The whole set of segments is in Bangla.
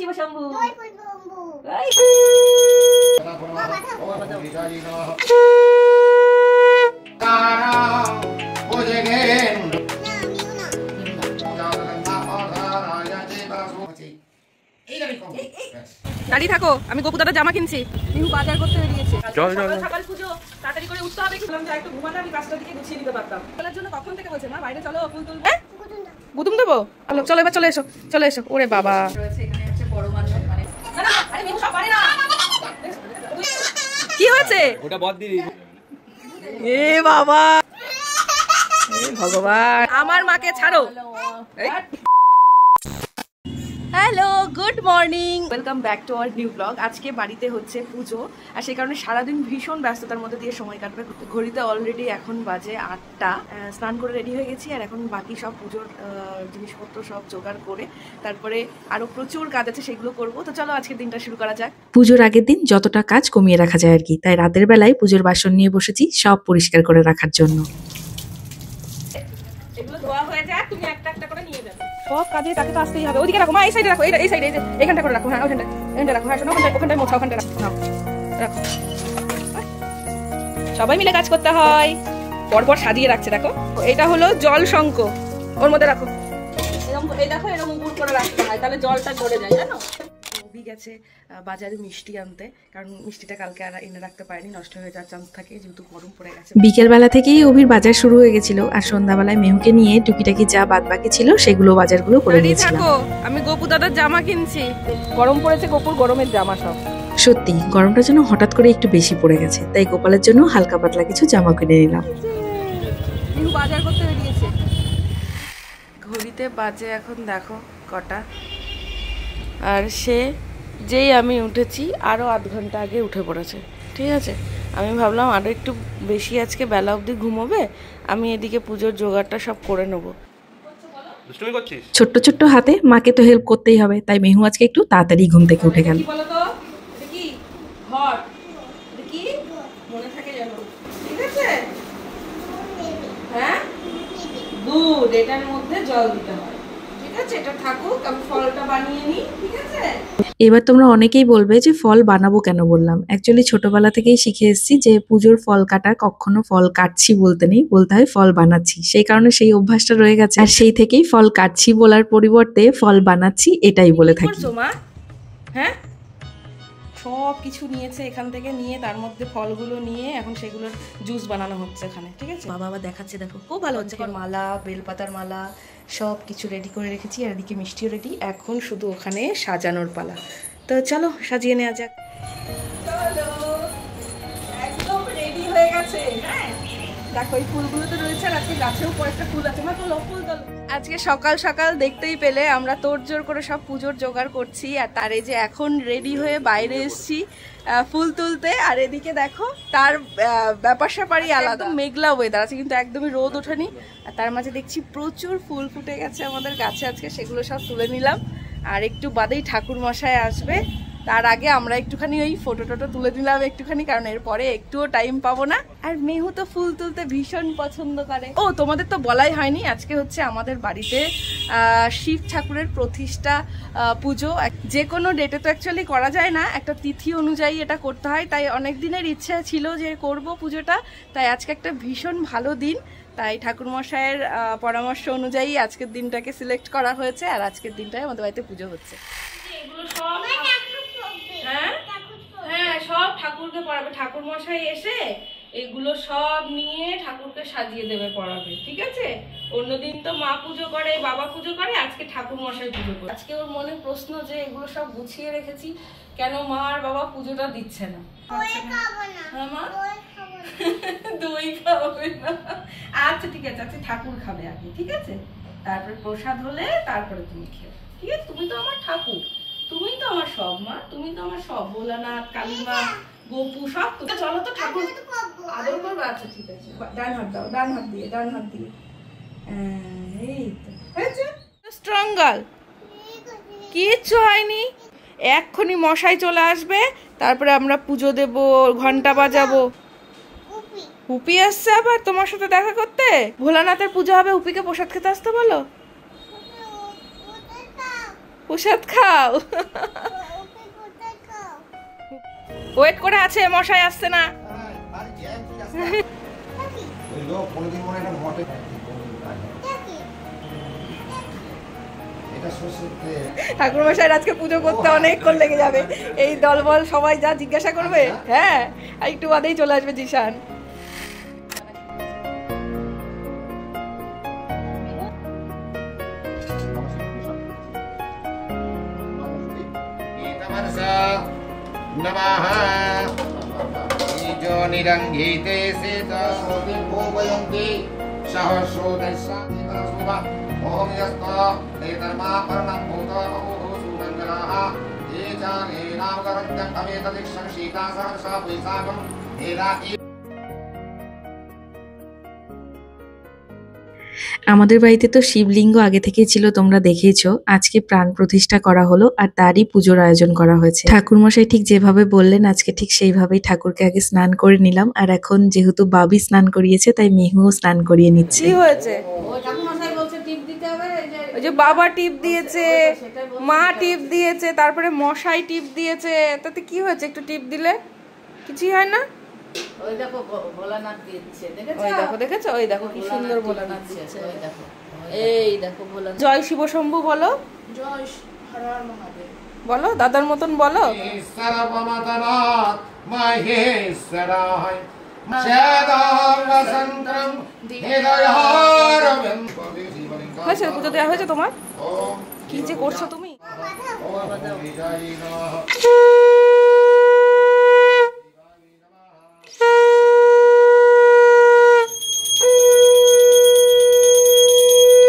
শিব শম্ভু। দাঁড়িয়ে থাকো, আমি গোপু দাদার জামা কিনছি। নিউ বাজার করতে বেরিয়েছে। সকাল পুজো, তাড়াতাড়ি করে উঠতে হবে। বললাম যে একটু ঘুমাতে, আমি 5টার দিকে গুছিয়ে নিতে পারতাম। বলার জন্য কখন থেকে বলছে মা বাইরে চলো ফুল তুলবে। গুদুম দেবো? চলো এবার চলে এসো, চলে এসো। ওরে বাবা, কি হয়েছে? ওটা বদ দি। এ বাবা, ভগবান, আমার মাকে ছাড়ো। Hello, good morning, welcome back to our new blog. আজকে বাড়িতে হচ্ছে পুজো, আর সেই কারণে সারাদিন ভীষণ ব্যস্ততার মধ্যে দিয়ে সময় কাটবে। ঘড়িতে অলরেডি এখন বাজে 8টা। স্নান করে রেডি হয়ে গেছি, আর এখন বাকি সব পুজোর জিনিসপত্র সব জোগাড় করে তারপরে আরো প্রচুর কাজ আছে, সেগুলো করবো। তো চলো আজকের দিনটা শুরু করা যাক। পুজোর আগের দিন যতটা কাজ কমিয়ে রাখা যায় আর কি, তাই রাতের বেলায় পুজোর বাসন নিয়ে বসেছি সব পরিষ্কার করে রাখার জন্য। এগুলো ধোয়া হয়ে যায়, তুমি একটা একটা করে নিয়ে যাবে। সব কাজে তাকে তো আসতেই হবে। ওদিকে রাখো মা, এই সাইডে রাখো, এই সাইডে, এখানটা করে রাখো। হ্যাঁ ওখানটা রাখো। হ্যাঁ শোনো, ওখানটায় মোছা, ওখানটা রাখো। রাখো, সবাই মিলে কাজ করতে হয়। পরপর সাজিয়ে রাখছে দেখো। এটা হলো জল শঙ্খ, ওর মধ্যে রাখো। এরকম এই দেখো, এরকম গুড় করে রাখতে হয়, তাহলে জলটা গড়ে যায়, জানো। অভি গেছে বাজারে মিষ্টি আনতে, কারণ মিষ্টিটা কালকে আর এনে রাখতে পারেনি, নষ্ট হয়ে যাওয়ার চান্স থাকে যেহেতু গরম পড়ে গেছে। বিকেল বেলা থেকেই অভির বাজার শুরু হয়ে গেছিল, আর সন্ধ্যাবেলায় মেহুকে নিয়ে টুকিটাকি যা বাদ বাকি ছিল সেগুলো বাজারগুলো করে নিয়েছিলাম। আমি গোপু দাদার জামা কিনছি। গরম পড়েছে, গোপুর গরমের জামা সব। সত্যি গরমটা যেন হঠাৎ করে একটু বেশি পড়ে গেছে, তাই গোপালের জন্য হালকা পাতলা কিছু জামা কিনে নিলাম। বাজার করতে বেরিয়েছে। ঘড়িতে বাজে এখন দেখো কটা, আর সে যেই আমি উঠেছি আরও আধ ঘন্টা আগে উঠে পড়েছে। ঠিক আছে, আমি ভাবলাম আরও একটু বেশি আজকে বেলা অবধি ঘুমোবে, আমি এদিকে পুজোর জোগাড়টা সব করে নেবো। ছোট্ট ছোট্ট হাতে মাকে তো হেল্প করতেই হবে, তাই মেহু আজকে একটু তাড়াতাড়ি ঘুম থেকে উঠে গেল। দুধ, এটার মধ্যে জল দিতে হয়। এটা থাকুক, আমি ফলটা বানিয়ে নিই। ঠিক আছে, এবার তোমরা অনেকেই বলবে যে ফল বানাবো কেন বললাম। অ্যাকচুয়ালি ছোটবেলা থেকেই শিখে এসেছি যে পুজোর ফল কাটার কখনো ফল কাটছি বলতে নেই, বলতে হয় ফল বানাচ্ছি। সেই কারণে সেই অভ্যাসটা রয়ে গেছে, আর সেই থেকেই ফল কাটছি বলার পরিবর্তে ফল বানাচ্ছি এটাই বলে থাকি। মা হ্যাঁ সব কিছু নিয়েছে এখান থেকে, নিয়ে তার মধ্যে ফলগুলো নিয়ে এখন সেগুলোর জুস বানানো হচ্ছে এখানে। ঠিক আছে, বাবা আবার দেখাচ্ছে, দেখো খুব ভালো হচ্ছে। মালা, বেলপাতার মালা সব কিছু রেডি করে রেখেছি, আর এদিকে মিষ্টিও রেডি। এখন শুধু ওখানে সাজানোর পালা। তো চলো সাজিয়ে নেওয়া যাক। একদম রেডি হয়ে গেছে। হ্যাঁ দেখো, এই ফুলগুলো তো রয়েছে, আর আজকে গাছেও কয়েকটা ফুল আছে। মা তোলো ফুল তোলো। আজকে সকাল সকাল দেখতেই পেলে আমরা তোড়জোড় করে সব পুজোর জোগাড় করছি, আর তার এই যে এখন রেডি হয়ে বাইরে এসছি ফুল তুলতে। আর এদিকে দেখো তার ব্যাপার স্যাপারই আলাদা, মেঘলা ওয়েদার আছে কিন্তু একদমই রোদ ওঠেনি। আর তার মাঝে দেখছি প্রচুর ফুল ফুটে গেছে আমাদের গাছে আজকে, সেগুলো সব তুলে নিলাম। আর একটু বাদেই ঠাকুর মশাই আসবে, তার আগে আমরা একটুখানি ওই ফটো টটো তুলে নিলাম একটুখানি, কারণ এরপরে একটুও টাইম পাবো না। আর মেহু তো ফুল তুলতে ভীষণ পছন্দ করে। ও তোমাদের তো বলাই হয়নি, আজকে হচ্ছে আমাদের বাড়িতে শিব ঠাকুরের প্রতিষ্ঠা পুজো। যে কোনো ডেটে তো অ্যাকচুয়ালি করা যায় না, একটা তিথি অনুযায়ী এটা করতে হয়। তাই অনেক দিনের ইচ্ছা ছিল যে করব পুজোটা, তাই আজকে একটা ভীষণ ভালো দিন, তাই ঠাকুরমশাইয়ের পরামর্শ অনুযায়ী আজকের দিনটাকে সিলেক্ট করা হয়েছে, আর আজকের দিনটাই আমাদের বাড়িতে পুজো হচ্ছে। এগুলো সব হ্যাঁ হ্যাঁ সব ঠাকুরকে পড়াবে, ঠাকুর মশাই এসে এগুলো সব নিয়ে ঠাকুরকে সাজিয়ে দেবে, পড়াবে। ঠিক আছে, অন্যদিন তো মা পুজো করে, বাবা পুজো করে, আজকে ঠাকুর মশাই পুজো করে। আজকে ওর মনে প্রশ্ন যে এগুলো সব গুছিয়ে রেখেছি, কেন মা আর বাবা পুজোটা দিচ্ছে না। হ্যাঁ মা, দই খাবে না। আচ্ছা ঠিক আছে, আজকে ঠাকুর খাবে আগে। ঠিক আছে, তারপরে প্রসাদ হলে তারপরে তুমি খেও। ঠিক আছে, তুমি তো আমার ঠাকুর, তুমি তো আমার সব মা, তুমি তো আমার সব। ভোলানাথ, কালীমা, গোপু সব তো। চলো তো ঠাকুর আদর করবো। আচ্ছা ঠিক আছে, ডান হাত দাও, ডান হাত দিয়ে, ডান হাত দিয়ে। এই তো হয়েছে। স্ট্রং গার্ল, কিচ্ছু হয়নি। এক্ষুনি মশাই চলে আসবে, তারপরে আমরা পুজো দেব, ঘন্টা বাজাবো। হুপি আসছে আবার তোমার সাথে দেখা করতে। ভোলানাথের পুজো হবে, হুপিকে প্রসাদ খেতে আসতে বলো। প্রসাদ খাও। ওয়েট করে আছে, মশাই আসছে না। ঠাকুর মশাই আজকে পুজো করতে অনেকক্ষণ লেগে যাবে। এই দলবল সবাই যা জিজ্ঞাসা করবে, হ্যাঁ একটু বাদেই চলে আসবে জিশান। নিরঙ্গিতে সীতা ভূপয়ন্তি সহস্রোদশা ओम यस्तो नेतर्मा परमं भूतमहो सुगन्धराः ये जाने नामकरत्यं तमेतदिक्षं शीता सहर्षा वैशाखं एला। আমাদের বাড়িতে তো শিবলিঙ্গ আগে থেকেই ছিল, তোমরা দেখেইছো। আজকে প্রাণ প্রতিষ্ঠা করা হলো আর তারই পুজোর আয়োজন করা হয়েছে। ঠাকুরমশাই ঠিক যেভাবে বললেন আজকে ঠিক সেইভাবেই ঠাকুরকে আগে স্নান করে নিলাম। আর এখন যেহেতু বাবি স্নান করিয়েছে তাই মেহুও স্নান করিয়ে নিচ্ছে। কি হয়েছে? ওই যে বাবা টিপ দিয়েছে, মা টিপ দিয়েছে, তারপরে মশাই টিপ দিয়েছে। তাতে কি হয়েছে? একটু টিপ দিলে কিছুই হয় না। ওই দেখো ভোলানাথ দিচ্ছে, দেখেছো? ওই দেখো, দেখেছো? ওই দেখো কি সুন্দর ভোলানাথ দিচ্ছে। ওই দেখো, এই দেখো ভোলানাথ। জয় শিব শম্ভু বলো, জয় হর হর মহাদেব বলো, দাদার মতন বলো। সর্বমতনাথ মহেশ্বরায় সদাং বসন্তং হৃদয়ারবিন্দ। হয়েছে? পুজো দেওয়া হয়েছে তোমার? কি যে করছো তুমি?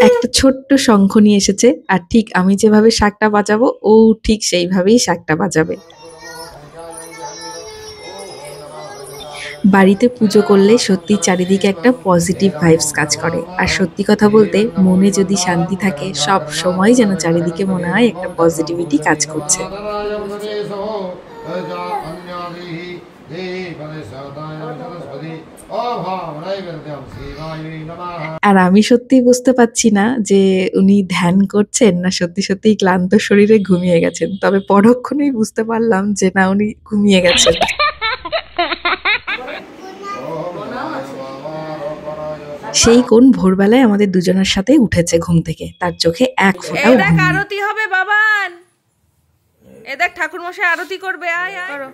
একটা ছোট্ট শঙ্খ নিয়ে এসেছে আর ঠিক আমি যেভাবে শাকটা বাজাবো ও ঠিক সেইভাবেই শাকটা বাজাবে। বাড়িতে পুজো করলে সত্যি চারিদিকে একটা পজিটিভ ভাইবস কাজ করে। আর সত্যি কথা বলতে মনে যদি শান্তি থাকে সব সময় যেন চারিদিকে মনে হয় একটা পজিটিভিটি কাজ করছে। আর আমি সত্যি বুঝতে পারছি না যে উনি ধ্যান করছেন না সত্যি সত্যিই ক্লান্ত শরীরে ঘুমিয়ে গেছেন। তবে পরক্ষণেই বুঝতে পারলাম যে না, উনি ঘুমিয়ে গেছেন। সেই কোন ভোরবেলায় আমাদের দুজনের সাথে উঠেছে ঘুম থেকে, তার চোখে এক ফোঁটাও ঘুম নেই। আরতি হবে বাবান, এ দেখ ঠাকুর মশাই আরতি করবে। আয় আয় করো।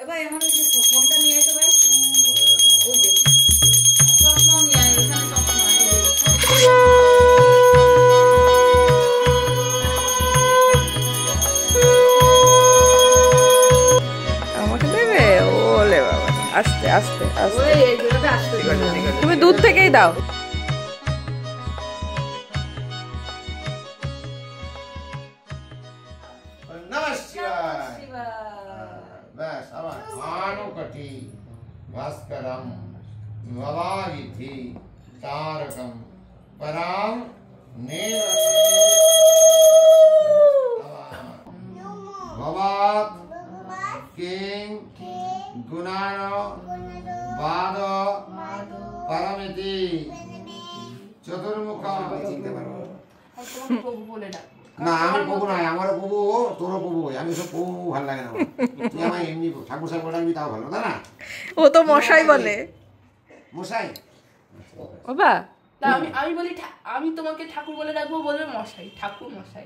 ভাই আমার ফোনটা নিয়ে এসো ভাই। ওই যে স্বপ্ন নিয়ে আয়, এখানে স্বপ্ন আমাকে দেবে? ওলে বাবা, আস্তে আস্তে আস্তে, ওই এই জায়গাটা আসতে তুমি দুধ থেকেই দাও। बस अब भानुकटी भास्करम भवाविधि तारकम पराम भवात किंग गुणानो बादो परमिति चतुर्मुख। বলে ডাক। না আমি প্রভু নয়, আমার প্রভু তোর প্রভু। আমি সব প্রভু ভালো লাগে না। তুই আমার এমনি ঠাকুর সাহেব বলে তাও ভালো, তাই না? ও তো মশাই বলে। মশাই বাবা আমি বলি আমি তোমাকে ঠাকুর বলে ডাকবো, বলবে মশাই, ঠাকুর মশাই।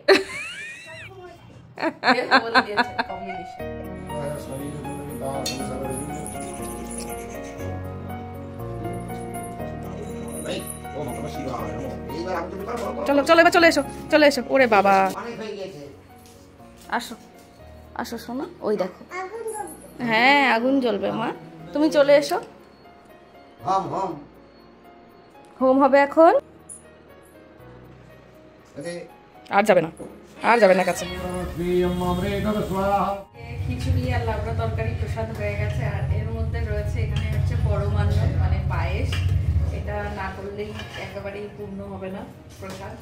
বলে দিয়েছে কম্বিনেশন। চলো চলো, এবার চলে এসো, চলে এসো। ওরে বাবা, আসো আসো শোনো। ওই দেখো, হ্যাঁ আগুন জ্বলবে মা, তুমি চলে এসো। হোম হবে এখন। আর যাবে না, আর যাবে না কাছে। খিচুড়ি আর লাবড়া তরকারি প্রসাদ হয়ে গেছে। আর এর মধ্যে রয়েছে এখানে হচ্ছে পরমান্ন মানে পায়েস। এটা না করলেই একেবারেই পূর্ণ হবে না প্রসাদ।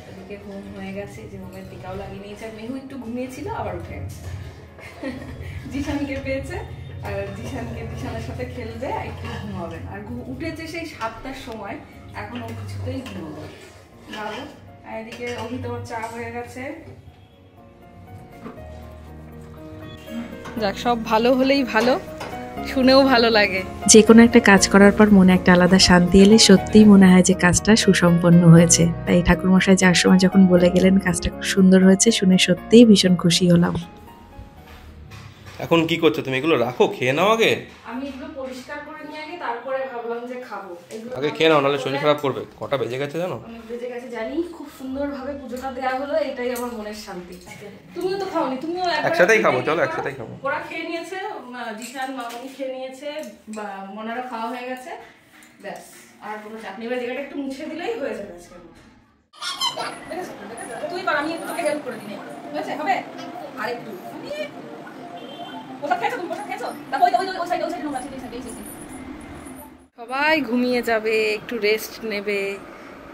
এদিকে ঘুম হয়ে গেছে, যে ঘুমের টিকাও লাগিয়ে নিয়েছে। মেহু একটু ঘুমিয়েছিল, আবার উঠে গেছে। জিশানকে পেয়েছে আর জিশানকে জিশানের সাথে খেলবে, একটু ঘুমাবে। আর উঠেছে সেই 7টার সময়, এখন ও কিছুতেই ঘুমাবে। আর এদিকে অভি তোমার চা হয়ে গেছে। যাক, সব ভালো হলেই ভালো, শুনেও ভালো লাগে। যে কোনো একটা কাজ করার পর মনে একটা আলাদা শান্তি এলে সত্যিই মনে হয় যে কাজটা সুসম্পন্ন হয়েছে। তাই ঠাকুরমশাই যাওয়ার সময় যখন বলে গেলেন কাজটা খুব সুন্দর হয়েছে, শুনে সত্যিই ভীষণ খুশি হলাম। এখন কি করছো তুমি? এগুলো রাখো, খেয়ে নাও আগে। আমি এগুলো পরিষ্কার করে নিয়ে আগে তারপরে ভাবলাম যে খাবো। আগে খেয়ে নাও, নাহলে শরীর খারাপ করবে। কটা বেজে গেছে জানো? অনেক বেজে গেছে জানি। খুব সুন্দরভাবে পুজোটা দেওয়া হলো, এটাই আমার মনের শান্তি। তুমিও তো খাওনি? তুমিও একসাথেই খাবো, চলো একসাথেই খাবো। ওরা খেয়ে নিয়েছে, জিশান মামনি খেয়ে নিয়েছে, মনারও খাওয়া হয়ে গেছে, ব্যাস। আর কোনো চাটনি বা জায়গাটা একটু মুছে দিলেই হয়ে যাবে আজকে। তুই কর, আমি একটু তোকে হেল্প করে দিই। হয়েছে? হবে আরেকটু। সবাই ঘুমিয়ে যাবে, একটু রেস্ট নেবে,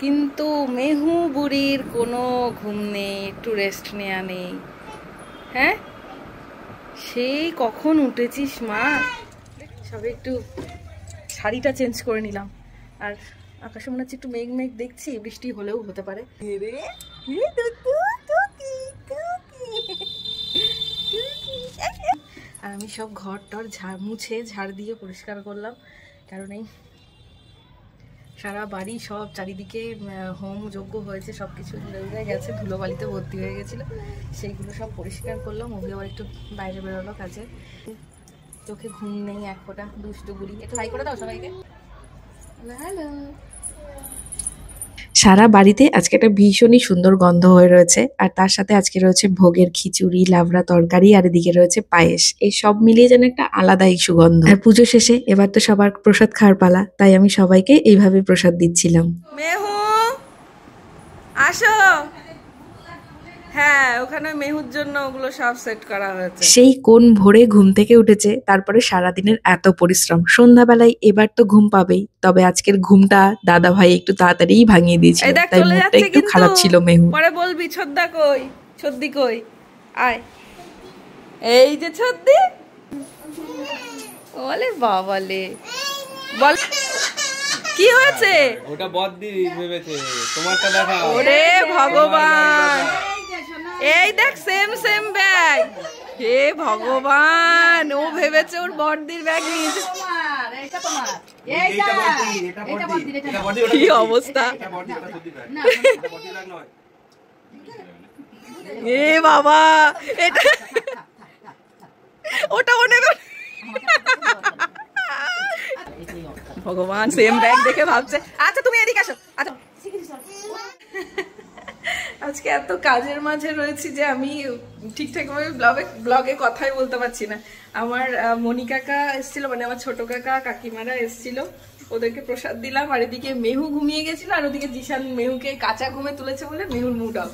কিন্তু মেহু বুড়ির কোনো ঘুম নেই, একটু রেস্ট নেওয়া নেই। হ্যাঁ, সেই কখন উঠেছিস মা? সবে একটু শাড়িটা চেঞ্জ করে নিলাম, আর আকাশে মনে হচ্ছে একটু মেঘ মেঘ দেখছি, বৃষ্টি হলেও হতে পারে। আর আমি সব ঘর টর মুছে ঝাড় দিয়ে পরিষ্কার করলাম, কারণ এই সারা বাড়ি সব চারিদিকে হোম যজ্ঞ হয়েছে, সব কিছু ধুলে গেছে, ধুলোবালিতে ভর্তি হয়ে গেছিলো, সেইগুলো সব পরিষ্কার করলাম। ওগুলো আবার একটু বাইরে বেরোলো কাজে। চোখে ঘুম নেই এক ফোঁটা, দুষ্টু বুড়ি। একটু হাই করে দাও সবাইকে। হ্যালো। সারা বাড়িতে আজকে একটা ভীষণই সুন্দর গন্ধ হয়ে রয়েছে, আর তার সাথে আজকে রয়েছে ভোগের খিচুড়ি, লাবড়া তরকারি, আর এদিকে রয়েছে পায়েস। এই সব মিলিয়ে যেন একটা আলাদাই সুগন্ধ। আর পুজো শেষে এবার তো সবার প্রসাদ খাওয়ার পালা, তাই আমি সবাইকে এইভাবে প্রসাদ দিচ্ছিলাম। মেহু আসো। হ্যাঁ, ওখানে মেহুর জন্য ওগুলো সব সেট করা হয়েছে। সেই কোন ভোরে ঘুম থেকে উঠেছে, তারপরে সারাদিনের এত পরিশ্রম, সন্ধ্যাবেলায় এবার তো ঘুম পাবেই। তবে আজকের ঘুমটা দাদা ভাই একটু তাড়াতাড়িই ভাঙিয়ে দিয়েছিল, তাই মুডটা একটু খারাপ ছিল মেহু। পরে বলবি ছদ্দা কই, ছদ্দি কই, আয়। এই যে ছদ্দি। ওলে বাবালে, বল কি হয়েছে? ওটা বদ্দি ভেবেছে, তোমারটা দেখা। ওরে ভগবান, এই দেখ সেম সেম ব্যাগ। হে ভগবান, ও ভেবেছে ওর বড়দির ব্যাগ নিয়েছে। কি অবস্থা! এ বাবা, এটা ওটা ও নেবে। ভগবান, সেম ব্যাগ দেখে ভাবছে। আচ্ছা তুমি এদিকে আসো। আচ্ছা, আজকে এত কাজের মাঝে রয়েছি যে আমি ঠিকঠাক ভাবে ব্লগে কথাই বলতে পারছি না। আমার মনি কাকা এসেছিল, মানে আমার ছোট কাকা কাকিমারা এসেছিল, ওদেরকে প্রসাদ দিলাম। আর এদিকে মেহু ঘুমিয়ে গেছিল, আর ওদিকে জিশান মেহুকে কাঁচা ঘুমে তুলেছে বলে মেহুর মুড অফ,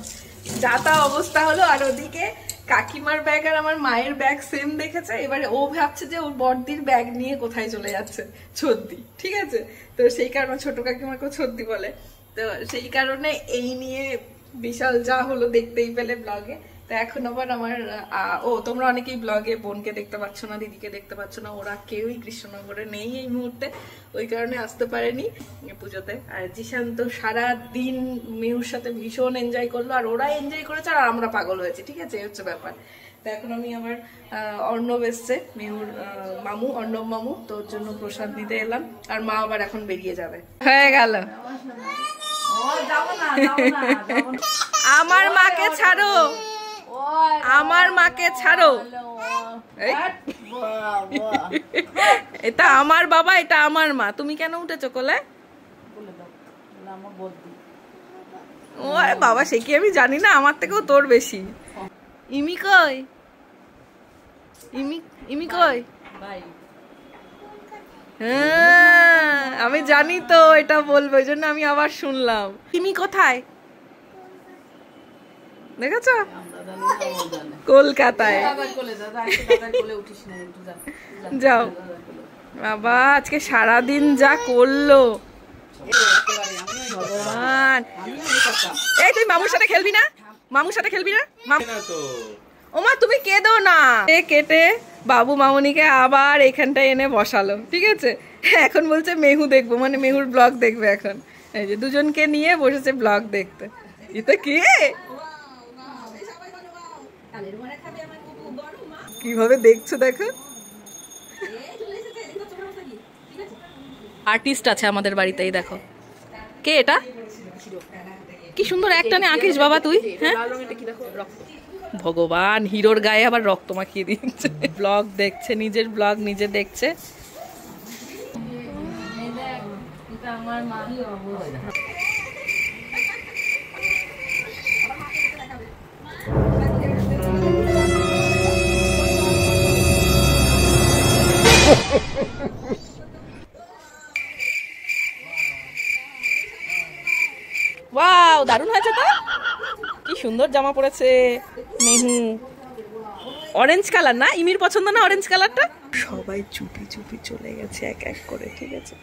যা তা অবস্থা হলো। আর ওদিকে কাকিমার ব্যাগ আর আমার মায়ের ব্যাগ সেম দেখেছে, এবারে ও ভাবছে যে ওর বড়দির ব্যাগ নিয়ে কোথায় চলে যাচ্ছে, ছদ্দি। ঠিক আছে, তো সেই কারণে ছোট কাকিমাকেও ছদ্দি বলে, তো সেই কারণে এই নিয়ে বিশাল যা হলো দেখতেই পেলে ব্লগে। তো এখন আবার আমার তোমরা অনেকেই ব্লগে বোনকে দেখতে পাচ্ছ না, দিদিকে দেখতে পাচ্ছ না, ওরা কেউই কৃষ্ণনগরে নেই এই মুহূর্তে, ওই কারণে আসতে পারেনি পুজোতে। আর জিশান তো সারা দিন মেহুর সাথে ভীষণ এনজয় করলো, আর ওরা এনজয় করেছে আর আমরা পাগল হয়েছে। ঠিক আছে, এই হচ্ছে ব্যাপার। তো এখন আমি আমার অর্ণব এসছে, মেহুর মামু, অর্ণব মামু, তো ওর জন্য প্রসাদ দিতে এলাম। আর মা আবার এখন বেরিয়ে যাবে। হয়ে গেল। আমার মাকে ছাড়ো, আমার মাকে ছাড়ো। এটা আমার বাবা, এটা আমার মা। তুমি কেন উঠেছো কোলে? ও বাবা, সে কি আমি জানি না, আমার থেকেও তোর বেশি। ইমি কই? ইমি কই? হ্যাঁ, আমি জানি তো এটা বলবো, ওই জন্য আমি আবার শুনলাম। ইমি কোথায় দেখেছ? কলকাতায়। যাও বাবা, আজকে সারাদিন যা করলো ভগবান। এই তুই মামুর সাথে খেলবি না? মামুর সাথে খেলবি না? ওমা তুমি কেঁদো না। কেটে বাবু মামুনিকে আবার এখানটায় এনে বসালো। ঠিক আছে, এখন বলছে মেহু দেখবো, মানে মেহুর ব্লগ দেখবে এখন। এই যে দুজনকে নিয়ে বসেছে ব্লগ দেখতে। এটা কে? কিভাবে দেখছো দেখো। আর্টিস্ট আছে আমাদের বাড়িতে, এই দেখো। কে এটা? কি সুন্দর একটানে আঁকিস বাবা তুই। হ্যাঁ ভগবান, হিরোর গায়ে আবার রক্ত মাখিয়ে দিচ্ছে। ব্লগ দেখছে, নিজের ব্লগ নিজে দেখছে। আমার মা ওয়াও, দারুণ হয়েছে তো। কি সুন্দর জামা পরেছে মেহু। অরেঞ্জ কালার না? ইমির পছন্দ না অরেঞ্জ কালারটা? সবাই চুপি চুপি চলে গেছে এক এক করে, ঠিক আছে?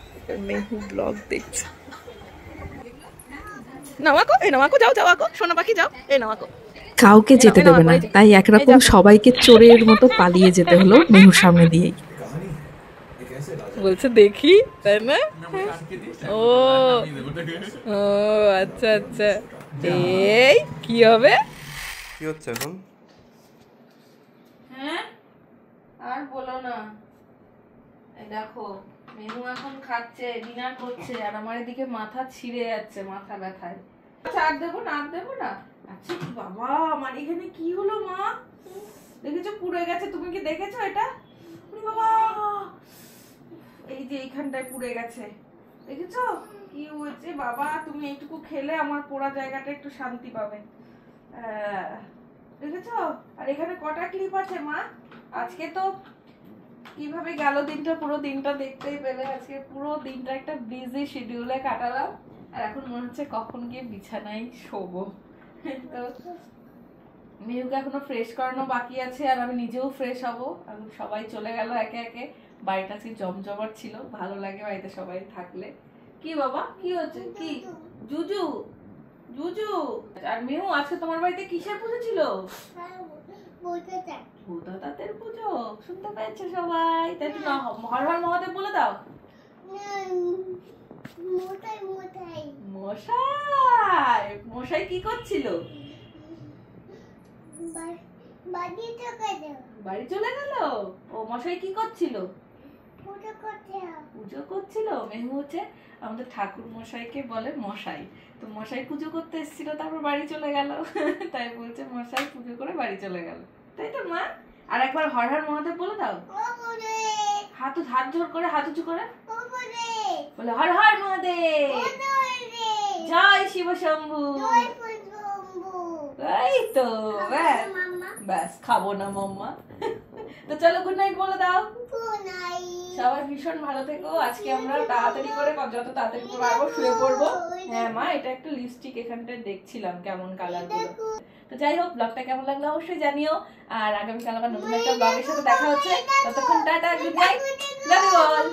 মেহু ব্লগ দেখছে। নামাকো, এই নামাকো, যাও যাও আকো, সোনা পাখি যাও, এই নামাকো। কাউকে যেতে দেবে না, তাই একরকম সবাইকে চোরের মতো পালিয়ে যেতে হলো মেহুর সামনে দিয়েই। বলছে দেখি, তাই না? ও ও আচ্ছা আচ্ছা। এই কি হবে? কি হচ্ছে এখন? হ্যাঁ আর বলো না। এই দেখো মেনু এখন খাচ্ছে, ডিনার করছে, আর আমার এদিকে মাথা ছিঁড়ে যাচ্ছে মাথা ব্যথায়। আচ্ছা আর দেবো না, আর দেবো না। আচ্ছা বাবা, আমার এখানে কি হলো মা? দেখেছো পুড়ে গেছে, তুমি কি দেখেছো এটা? বাবা এই যে এইখানটায় পুড়ে গেছে, দেখেছো কি হয়েছে? বাবা তুমি এইটুকু খেলে আমার পোড়া জায়গাটা একটু শান্তি পাবে। দেখেছো? আর এখানে কটা ক্লিপ আছে মা? আজকে তো কিভাবে গেল দিনটা, পুরো দিনটা দেখতেই পেলে। আজকে পুরো দিনটা একটা বিজি শিডিউলে কাটালাম, আর এখন মনে হচ্ছে কখন গিয়ে বিছানায় শোবো। তো মেহুকে এখনো ফ্রেশ করানো বাকি আছে, আর আমি নিজেও ফ্রেশ হবো। এখন সবাই চলে গেল একে একে। বাড়িটা আজকে জমজমাট ছিল, ভালো লাগে বাড়িতে সবাই থাকলে। কি বাবা কি হচ্ছে? কি জুজু জুজু? আর মেহু আজকে তোমার বাড়িতে কিসের পুজো ছিল? ভূততাতের পুজো। শুনতে পেয়েছে সবাই? তাই তো না, হর হর মহাদেব বলে দাও। মশাই মশাই কি করছিল? বাড়ি চলে গেল। ও মশাই কি করছিল? পুজো করছিল। মেহু হচ্ছে আমাদের ঠাকুর মশাইকে বলে মশাই। তো মশাই পুজো করতে এসেছিল, তারপর বাড়ি চলে গেল। তাই বলছে মশাই পুজো করে বাড়ি চলে গেল, তাই তো মা? আর একবার হর হর মহাদেব বলে দাও। হাত জোর করে, হাত উঁচু করে বলে হর হর মহাদেব, জয় শিব শম্ভু। এই তো ব্যাস, খাবো না মাম্মা। তো চলো গুড নাইট বলে দাও। সবাই ভীষণ ভালো থেকো। আজকে আমরা তাড়াতাড়ি করে, যত তাড়াতাড়ি পারবো শুয়ে পড়বো। হ্যাঁ মা, এটা একটা লিপস্টিক এখানটায় দেখছিলাম কেমন কালার গুলো। তো যাই হোক, ব্লগটা কেমন লাগলো অবশ্যই জানিও। আর আগামীকাল আবার নতুন একটা ব্লগের সাথে দেখা হচ্ছে। ততক্ষণ tata, good night, love you all.